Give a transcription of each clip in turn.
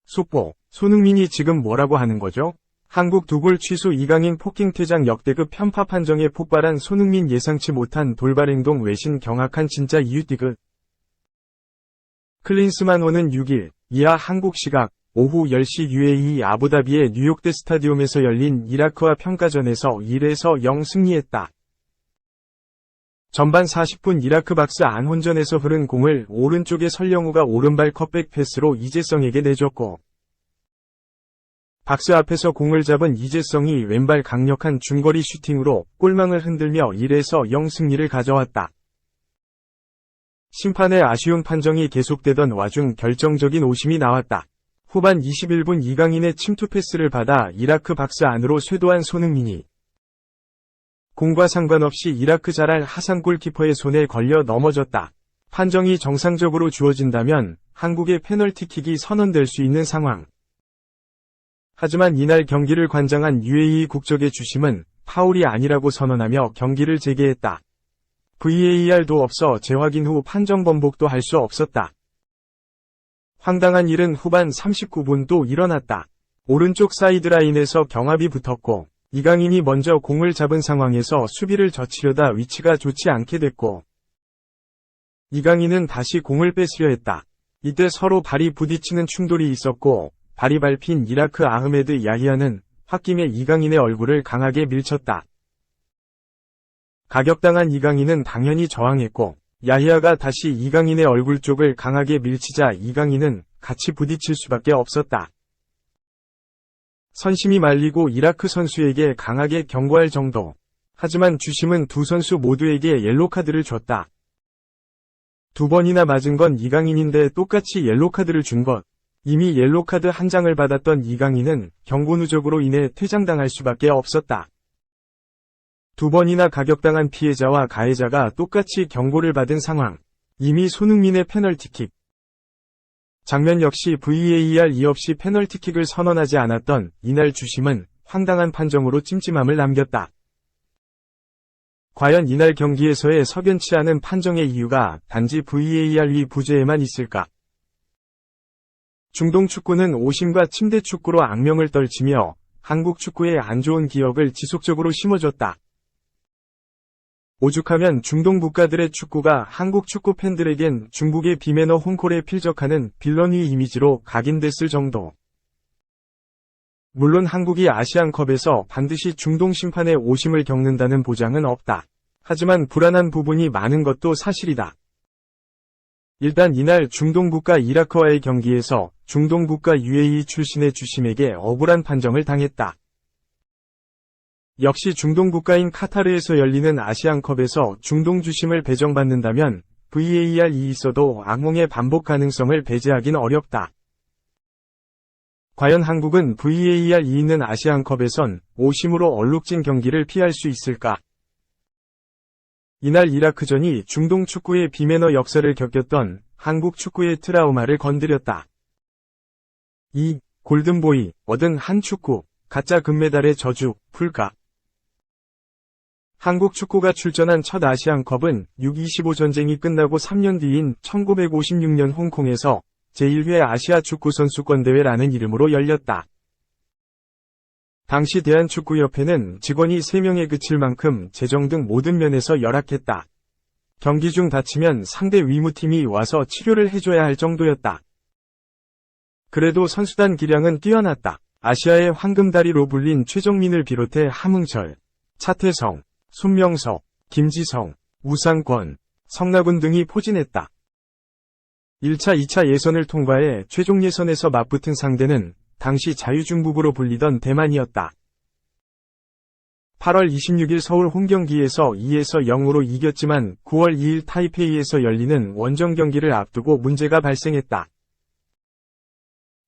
속보, 손흥민이 지금 뭐라고 하는 거죠? 한국 두골 취소 이강인 폭킹퇴장 역대급 편파 판정에 폭발한 손흥민 예상치 못한 돌발행동 외신 경악한 진짜 이유 디귿. 클린스만호는 6일, 이하 한국 시각, 오후 10시 UAE 아부다비의 뉴욕대 스타디움에서 열린 이라크와 평가전에서 1에서 0 승리했다. 전반 40분 이라크 박스 안 혼전에서 흐른 공을 오른쪽에 설영우가 오른발 컷백 패스로 이재성에게 내줬고, 박스 앞에서 공을 잡은 이재성이 왼발 강력한 중거리 슈팅으로 골망을 흔들며 1에서 0 승리를 가져왔다. 심판의 아쉬운 판정이 계속되던 와중 결정적인 오심이 나왔다. 후반 21분 이강인의 침투 패스를 받아 이라크 박스 안으로 쇄도한 손흥민이 공과 상관없이 이라크 자랄 하산 골키퍼의 손에 걸려 넘어졌다. 판정이 정상적으로 주어진다면 한국의 페널티킥이 선언될 수 있는 상황. 하지만 이날 경기를 관장한 UAE 국적의 주심은 파울이 아니라고 선언하며 경기를 재개했다. VAR도 없어 재확인 후 판정 번복도 할 수 없었다. 황당한 일은 후반 39분 또 일어났다. 오른쪽 사이드라인에서 경합이 붙었고, 이강인이 먼저 공을 잡은 상황에서 수비를 젖히려다 위치가 좋지 않게 됐고, 이강인은 다시 공을 뺏으려 했다. 이때 서로 발이 부딪히는 충돌이 있었고, 발이 밟힌 이라크 아흐메드 야히야는 홧김에 이강인의 얼굴을 강하게 밀쳤다. 가격당한 이강인은 당연히 저항했고, 야히야가 다시 이강인의 얼굴 쪽을 강하게 밀치자 이강인은 같이 부딪힐 수밖에 없었다. 선심이 말리고 이라크 선수에게 강하게 경고할 정도. 하지만 주심은 두 선수 모두에게 옐로카드를 줬다. 두 번이나 맞은 건 이강인인데 똑같이 옐로카드를 준 것. 이미 옐로카드 한 장을 받았던 이강인은 경고 누적으로 인해 퇴장당할 수밖에 없었다. 두 번이나 가격당한 피해자와 가해자가 똑같이 경고를 받은 상황. 이미 손흥민의 페널티킥. 장면 역시 VAR 없이 페널티킥을 선언하지 않았던 이날 주심은 황당한 판정으로 찜찜함을 남겼다. 과연 이날 경기에서의 석연치 않은 판정의 이유가 단지 VAR 위 부재에만 있을까? 중동 축구는 오심과 침대 축구로 악명을 떨치며 한국 축구의 안 좋은 기억을 지속적으로 심어줬다. 오죽하면 중동 국가들의 축구가 한국 축구 팬들에겐 중국의 비매너 홍콜에 필적하는 빌런위 이미지로 각인됐을 정도. 물론 한국이 아시안컵에서 반드시 중동 심판의 오심을 겪는다는 보장은 없다. 하지만 불안한 부분이 많은 것도 사실이다. 일단 이날 중동 국가 이라크와의 경기에서 중동 국가 UAE 출신의 주심에게 억울한 판정을 당했다. 역시 중동 국가인 카타르에서 열리는 아시안컵에서 중동 주심을 배정받는다면 VAR이 있어도 악몽의 반복 가능성을 배제하긴 어렵다. 과연 한국은 VAR이 있는 아시안컵에선 오심으로 얼룩진 경기를 피할 수 있을까? 이날 이라크전이 중동 축구의 비매너 역사를 겪었던 한국 축구의 트라우마를 건드렸다. 이 골든보이 얻은 한 축구, 가짜 금메달의 저주, 풀까? 한국 축구가 출전한 첫 아시안컵은 6.25 전쟁이 끝나고 3년 뒤인 1956년 홍콩에서 제1회 아시아 축구 선수권대회라는 이름으로 열렸다. 당시 대한축구협회는 직원이 3명에 그칠 만큼 재정 등 모든 면에서 열악했다. 경기 중 다치면 상대 위무팀이 와서 치료를 해줘야 할 정도였다. 그래도 선수단 기량은 뛰어났다. 아시아의 황금다리로 불린 최정민을 비롯해 함흥철, 차태성, 손명석, 김지성, 우상권, 성낙훈 등이 포진했다. 1차, 2차 예선을 통과해 최종 예선에서 맞붙은 상대는 당시 자유중국으로 불리던 대만이었다. 8월 26일 서울 홈경기에서 2에서 0으로 이겼지만 9월 2일 타이페이에서 열리는 원정 경기를 앞두고 문제가 발생했다.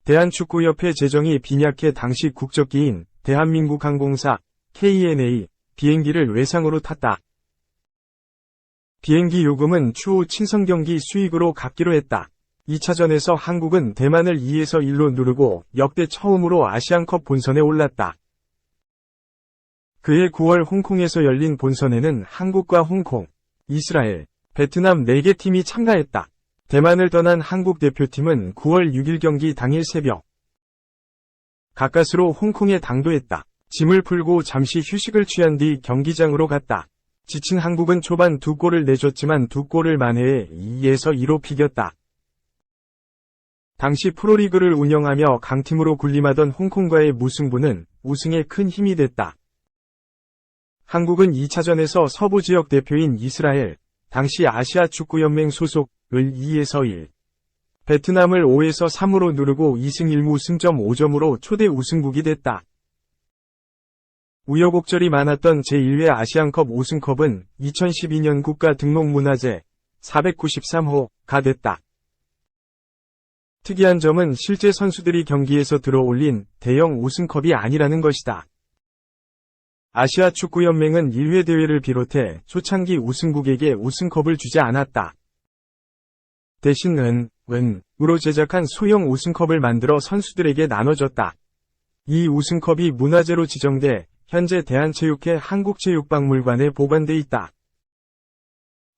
대한축구협회 재정이 빈약해 당시 국적기인 대한민국항공사 KNA 비행기를 외상으로 탔다. 비행기 요금은 추후 친선경기 수익으로 갚기로 했다. 2차전에서 한국은 대만을 2에서 1로 누르고 역대 처음으로 아시안컵 본선에 올랐다. 그해 9월 홍콩에서 열린 본선에는 한국과 홍콩, 이스라엘, 베트남 4개 팀이 참가했다. 대만을 떠난 한국 대표팀은 9월 6일 경기 당일 새벽 가까스로 홍콩에 당도했다. 짐을 풀고 잠시 휴식을 취한 뒤 경기장으로 갔다. 지친 한국은 초반 2골을 내줬지만 2골을 만회해 2에서 2로 비겼다. 당시 프로리그를 운영하며 강팀으로 군림하던 홍콩과의 무승부는 우승에 큰 힘이 됐다. 한국은 2차전에서 서부 지역 대표인 이스라엘, 당시 아시아 축구연맹 소속을 2에서 1, 베트남을 5에서 3으로 누르고 2승 1무 승점 5점으로 초대 우승국이 됐다. 우여곡절이 많았던 제1회 아시안컵 우승컵은 2012년 국가등록문화재 493호가 됐다. 특이한 점은 실제 선수들이 경기에서 들어올린 대형 우승컵이 아니라는 것이다. 아시아 축구연맹은 1회 대회를 비롯해 초창기 우승국에게 우승컵을 주지 않았다. 대신 은으로 제작한 소형 우승컵을 만들어 선수들에게 나눠줬다. 이 우승컵이 문화재로 지정돼 현재 대한체육회 한국체육박물관에 보관돼 있다.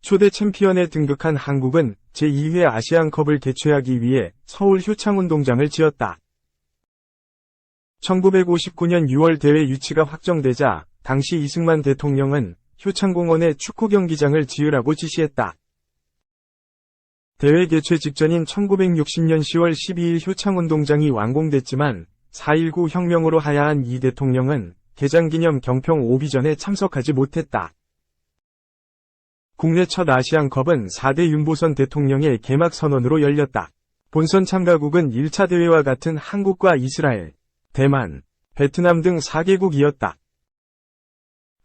초대 챔피언에 등극한 한국은 제2회 아시안컵을 개최하기 위해 서울 효창운동장을 지었다. 1959년 6월 대회 유치가 확정되자 당시 이승만 대통령은 효창공원에 축구경기장을 지으라고 지시했다. 대회 개최 직전인 1960년 10월 12일 효창운동장이 완공됐지만 4.19 혁명으로 하야한 이 대통령은 개장기념 경평 오비전에 참석하지 못했다. 국내 첫 아시안컵은 4대 윤보선 대통령의 개막 선언으로 열렸다. 본선 참가국은 1차 대회와 같은 한국과 이스라엘, 대만, 베트남 등 4개국이었다.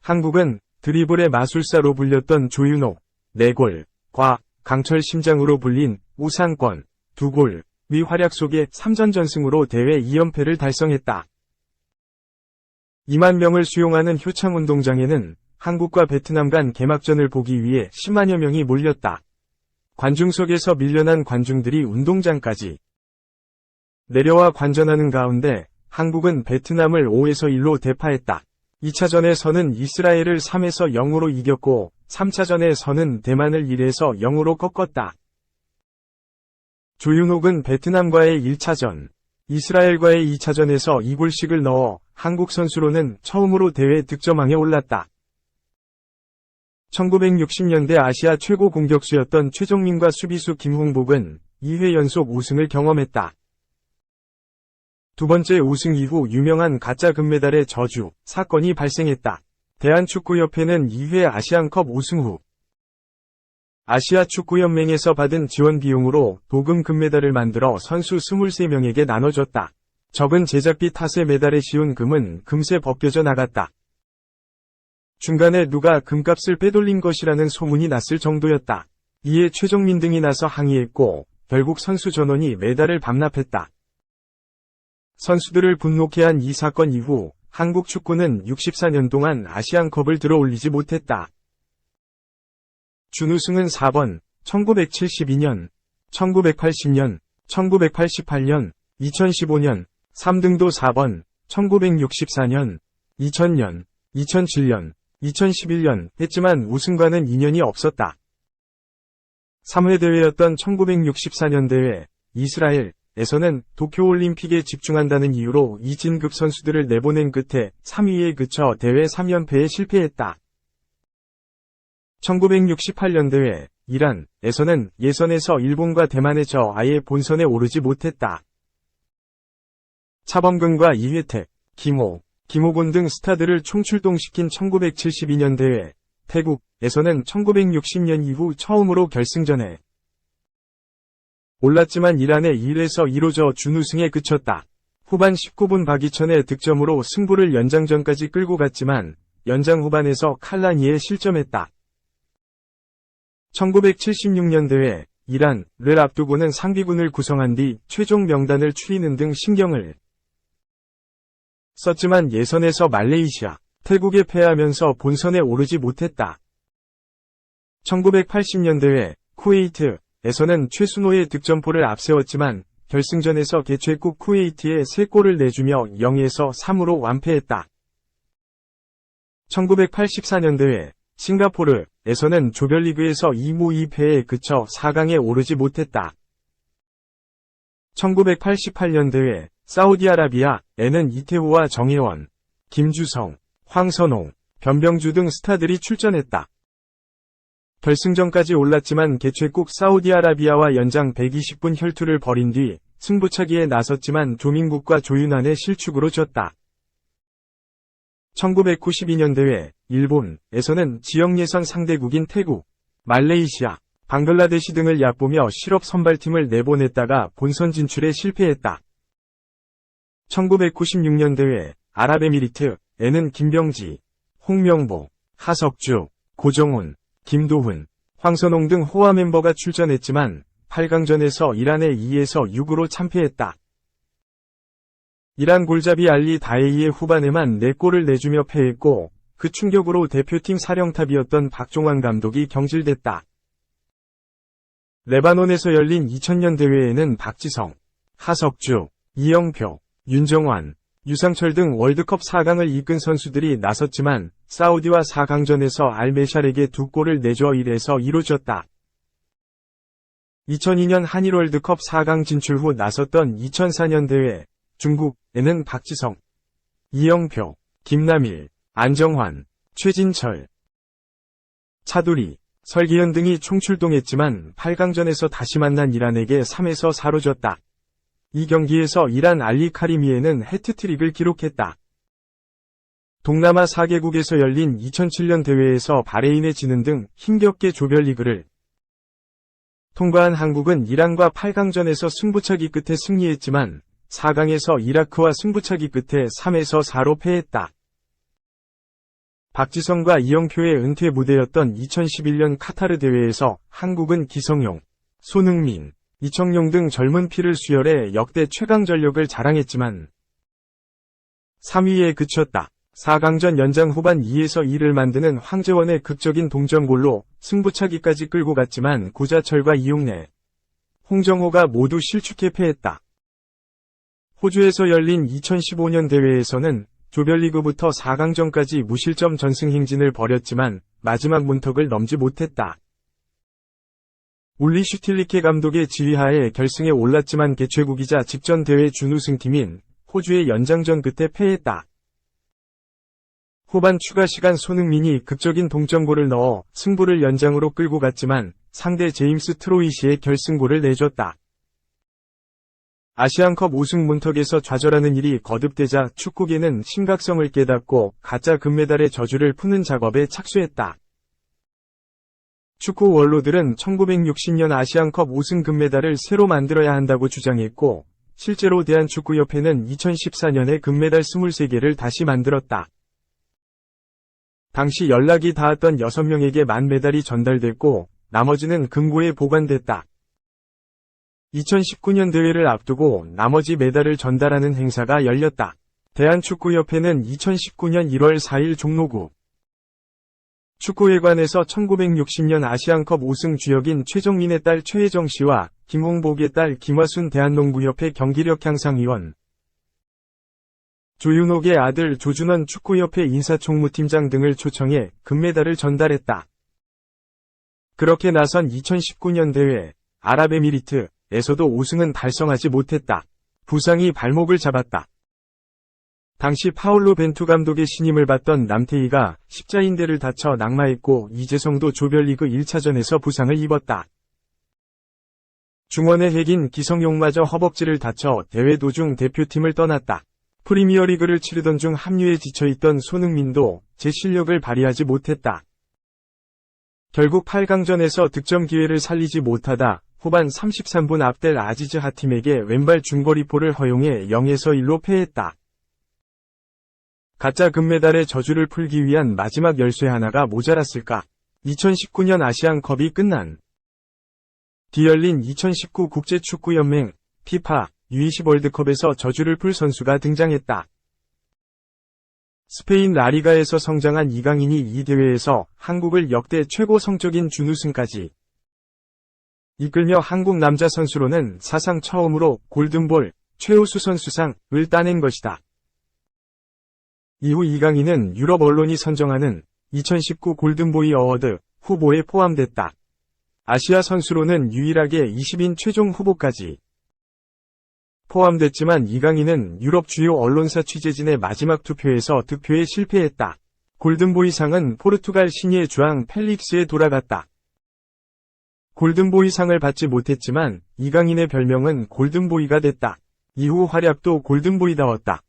한국은 드리블의 마술사로 불렸던 조윤호, 4골과 강철 심장으로 불린 우상권, 2골, 위 활약 속에 3전 전승으로 대회 2연패를 달성했다. 2만 명을 수용하는 효창운동장에는 한국과 베트남 간 개막전을 보기 위해 10만여 명이 몰렸다. 관중석에서 밀려난 관중들이 운동장까지 내려와 관전하는 가운데 한국은 베트남을 5에서 1로 대파했다. 2차전에서는 이스라엘을 3에서 0으로 이겼고 3차전에서는 대만을 1에서 0으로 꺾었다. 조윤옥은 베트남과의 1차전, 이스라엘과의 2차전에서 2골씩을 넣어 한국 선수로는 처음으로 대회 득점왕에 올랐다. 1960년대 아시아 최고 공격수였던 최종민과 수비수 김홍복은 2회 연속 우승을 경험했다. 두 번째 우승 이후 유명한 가짜 금메달의 저주 사건이 발생했다. 대한축구협회는 2회 아시안컵 우승 후 아시아 축구연맹에서 받은 지원 비용으로 도금 금메달을 만들어 선수 23명에게 나눠줬다. 적은 제작비 탓에 메달에 씌운 금은 금세 벗겨져 나갔다. 중간에 누가 금값을 빼돌린 것이라는 소문이 났을 정도였다. 이에 최종민 등이 나서 항의했고 결국 선수 전원이 메달을 반납했다. 선수들을 분노케 한 이 사건 이후 한국 축구는 64년 동안 아시안컵을 들어올리지 못했다. 준우승은 4번, 1972년, 1980년, 1988년, 2015년, 3등도 4번, 1964년, 2000년, 2007년, 2011년 했지만 우승과는 인연이 없었다. 3회 대회였던 1964년 대회, 이스라엘에서는 도쿄올림픽에 집중한다는 이유로 이진급 선수들을 내보낸 끝에 3위에 그쳐 대회 3연패에 실패했다. 1968년 대회, 이란에서는 예선에서 일본과 대만에 져 아예 본선에 오르지 못했다. 차범근과 이회택, 김호곤 등 스타들을 총출동시킨 1972년 대회, 태국에서는 1960년 이후 처음으로 결승전에 올랐지만 이란에 1에서 2로 져 준우승에 그쳤다. 후반 19분 박이천의 득점으로 승부를 연장전까지 끌고 갔지만 연장 후반에서 칼라니에 실점했다. 1976년 대회, 이란을 앞두고는 상비군을 구성한 뒤 최종 명단을 추리는 등 신경을 썼지만 예선에서 말레이시아, 태국에 패하면서 본선에 오르지 못했다. 1980년 대회, 쿠웨이트에서는 최순호의 득점포를 앞세웠지만 결승전에서 개최국 쿠웨이트에 3골을 내주며 0에서 3으로 완패했다. 1984년 대회, 싱가포르에서는 조별리그에서 2무 2패에 그쳐 4강에 오르지 못했다. 1988년 대회 사우디아라비아에는 이태호와 정혜원, 김주성, 황선홍, 변병주 등 스타들이 출전했다. 결승전까지 올랐지만 개최국 사우디아라비아와 연장 120분 혈투를 벌인 뒤 승부차기에 나섰지만 조민국과 조윤환의 실축으로 졌다. 1992년 대회 일본에서는 지역 예선 상대국인 태국, 말레이시아, 방글라데시 등을 얕보며 실업 선발팀을 내보냈다가 본선 진출에 실패했다. 1996년 대회 아랍에미리트에는 김병지, 홍명보, 하석주, 고정훈, 김도훈, 황선홍 등 호화 멤버가 출전했지만 8강전에서 이란에 2에서 6으로 참패했다. 이란 골잡이 알리 다에이의 후반에만 4골을 내주며 패했고 그 충격으로 대표팀 사령탑이었던 박종환 감독이 경질됐다. 레바논에서 열린 2000년 대회에는 박지성, 하석주, 이영표, 윤정환, 유상철 등 월드컵 4강을 이끈 선수들이 나섰지만 사우디와 4강전에서 알메샬에게 2골을 내줘 1에서 2로 졌다. 2002년 한일 월드컵 4강 진출 후 나섰던 2004년 대회 중국에는 박지성, 이영표, 김남일, 안정환, 최진철, 차두리, 설기현 등이 총출동했지만 8강전에서 다시 만난 이란에게 3에서 4로 졌다. 이 경기에서 이란 알리 카리미에는 해트트릭을 기록했다. 동남아 4개국에서 열린 2007년 대회에서 바레인에 지는 등 힘겹게 조별리그를 통과한 한국은 이란과 8강전에서 승부차기 끝에 승리했지만 4강에서 이라크와 승부차기 끝에 3에서 4로 패했다. 박지성과 이영표의 은퇴 무대였던 2011년 카타르 대회에서 한국은 기성용, 손흥민, 이청용 등 젊은 피를 수혈해 역대 최강 전력을 자랑했지만 3위에 그쳤다. 4강전 연장 후반 2에서 2를 만드는 황재원의 극적인 동점골로 승부차기까지 끌고 갔지만 구자철과 이용래, 홍정호가 모두 실축해 패했다. 호주에서 열린 2015년 대회에서는 조별리그부터 4강전까지 무실점 전승 행진을 벌였지만 마지막 문턱을 넘지 못했다. 울리 슈틸리케 감독의 지휘하에 결승에 올랐지만 개최국이자 직전 대회 준우승팀인 호주의 연장전 끝에 패했다. 후반 추가 시간 손흥민이 극적인 동점골을 넣어 승부를 연장으로 끌고 갔지만 상대 제임스 트로이시의 결승골을 내줬다. 아시안컵 우승 문턱에서 좌절하는 일이 거듭되자 축구계는 심각성을 깨닫고 가짜 금메달의 저주를 푸는 작업에 착수했다. 축구 원로들은 1960년 아시안컵 우승 금메달을 새로 만들어야 한다고 주장했고 실제로 대한축구협회는 2014년에 금메달 23개를 다시 만들었다. 당시 연락이 닿았던 6명에게 만메달이 전달됐고 나머지는 금고에 보관됐다. 2019년 대회를 앞두고 나머지 메달을 전달하는 행사가 열렸다. 대한축구협회는 2019년 1월 4일 종로구 축구회관에서 1960년 아시안컵 우승 주역인 최정민의 딸 최혜정 씨와 김홍복의 딸 김화순 대한농구협회 경기력 향상위원, 조윤옥의 아들 조준원 축구협회 인사총무팀장 등을 초청해 금메달을 전달했다. 그렇게 나선 2019년 대회 아랍에미리트에서도 우승은 달성하지 못했다. 부상이 발목을 잡았다. 당시 파울로 벤투 감독의 신임을 받던 남태희가 십자인대를 다쳐 낙마했고 이재성도 조별리그 1차전에서 부상을 입었다. 중원의 핵인 기성용마저 허벅지를 다쳐 대회 도중 대표팀을 떠났다. 프리미어리그를 치르던 중 합류에 지쳐있던 손흥민도 제 실력을 발휘하지 못했다. 결국 8강전에서 득점 기회를 살리지 못하다 후반 33분 압델 아지즈 하팀에게 왼발 중거리포를 허용해 0에서 1로 패했다. 가짜 금메달의 저주를 풀기 위한 마지막 열쇠 하나가 모자랐을까? 2019년 아시안컵이 끝난 뒤 열린 2019 국제축구연맹 피파 U20 월드컵에서 저주를 풀 선수가 등장했다. 스페인 라리가에서 성장한 이강인이 이 대회에서 한국을 역대 최고 성적인 준우승까지 이끌며 한국 남자 선수로는 사상 처음으로 골든볼 최우수 선수상을 따낸 것이다. 이후 이강인은 유럽 언론이 선정하는 2019 골든보이 어워드 후보에 포함됐다. 아시아 선수로는 유일하게 20인 최종 후보까지 포함됐지만 이강인은 유럽 주요 언론사 취재진의 마지막 투표에서 득표에 실패했다. 골든보이상은 포르투갈 신예 주앙 펠릭스에 돌아갔다. 골든보이상을 받지 못했지만 이강인의 별명은 골든보이가 됐다. 이후 활약도 골든보이다웠다.